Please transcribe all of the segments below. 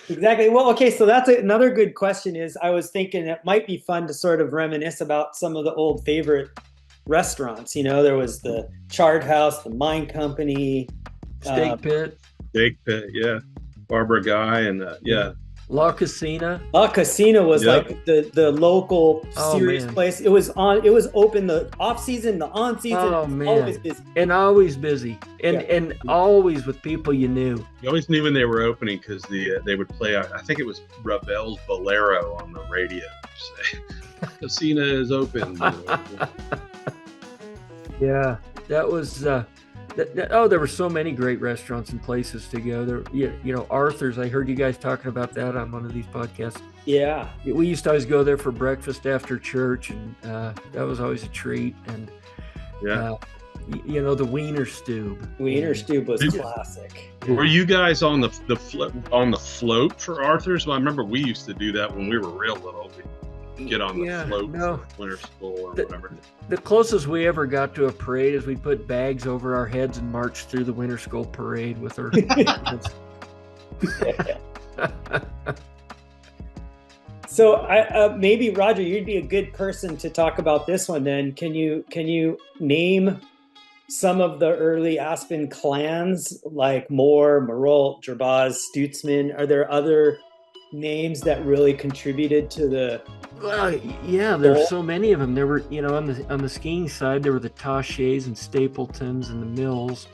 Exactly. Well, okay, so that's another good question is I was thinking it might be fun to sort of reminisce about some of the old favorite restaurants. There was the Chart House, the Mine Company, Steak Pit, Steak Pit, yeah. Barbara Guy and yeah. yeah. La Casina. La Casina was Yep. like the local Oh serious man. place. It was open the off season, the on season, Oh it's always man. busy. And always busy. And Yeah. and always with people you knew. You always knew when they were opening because they would play. I think it was Ravel's Bolero on the radio. Say, Casina is open. Yeah. That was there were so many great restaurants and places to go. There, Arthur's. I heard you guys talking about that on one of these podcasts. Yeah. We used to always go there for breakfast after church, and that was always a treat. And Yeah. the Wiener Stube. Wiener Stube was classic. Were you guys on the float for Arthur's? Well, I remember we used to do that when we were real little. We'd get on the float no. for winter school or whatever. The closest we ever got to a parade is we put bags over our heads and marched through the winter school parade with our So maybe Roger, you'd be a good person to talk about this one. Then can you name some of the early Aspen clans like Moore, Marolt, Gerbaz, Stutzman? Are there other names that really contributed to the? Well, yeah, there's so many of them. There were, on the skiing side, there were the Taches and Stapletons and the Mills,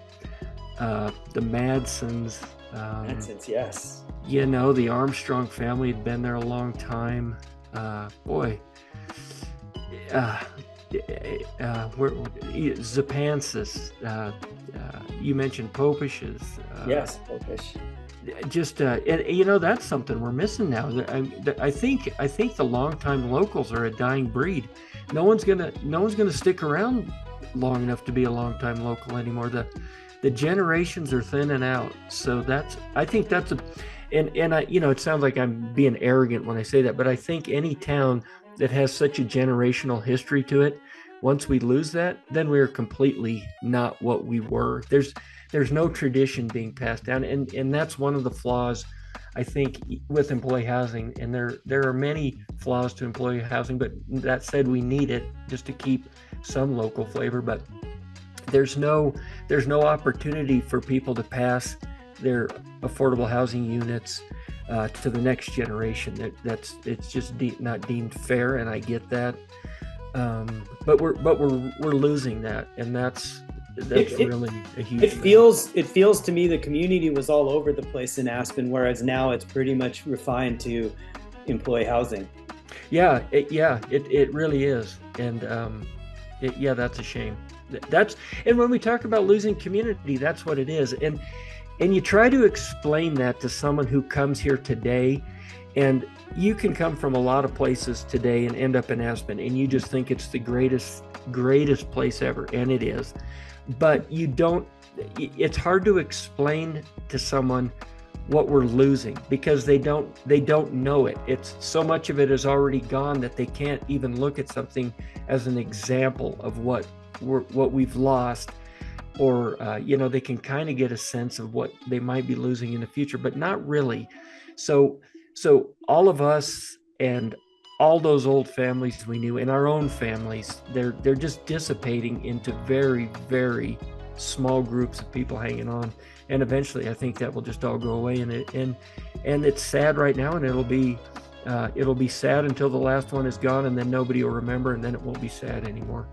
the Madsons. Madsons, yes. The Armstrong family had been there a long time. Zapansis. You mentioned Popish's. Yes, Popish. That's something we're missing now. I think the longtime locals are a dying breed. No one's gonna stick around long enough to be a longtime local anymore. The generations are thinning out. So I think that's it sounds like I'm being arrogant when I say that, but I think any town that has such a generational history to it, once we lose that, then we're completely not what we were. There's no tradition being passed down, and that's one of the flaws, I think, with employee housing. And there are many flaws to employee housing, but that said, we need it just to keep some local flavor. But there's no opportunity for people to pass their affordable housing units to the next generation. It's just not deemed fair, and I get that. But we're losing that, and that's really a huge. It feels to me the community was all over the place in Aspen, whereas now it's pretty much refined to employee housing. Yeah, it really is, and that's a shame. And when we talk about losing community, that's what it is, and you try to explain that to someone who comes here today, and you can come from a lot of places today and end up in Aspen, and you just think it's the greatest place ever, and it is. But it's hard to explain to someone what we're losing because they don't know it. It's so much of it is already gone that they can't even look at something as an example of what we've lost, or they can kind of get a sense of what they might be losing in the future, but not really. So all of us and all those old families we knew, and our own families, they're just dissipating into very, very small groups of people hanging on, and eventually I think that will just all go away. And it's sad right now, and it'll be sad until the last one is gone, and then nobody will remember, and then it won't be sad anymore.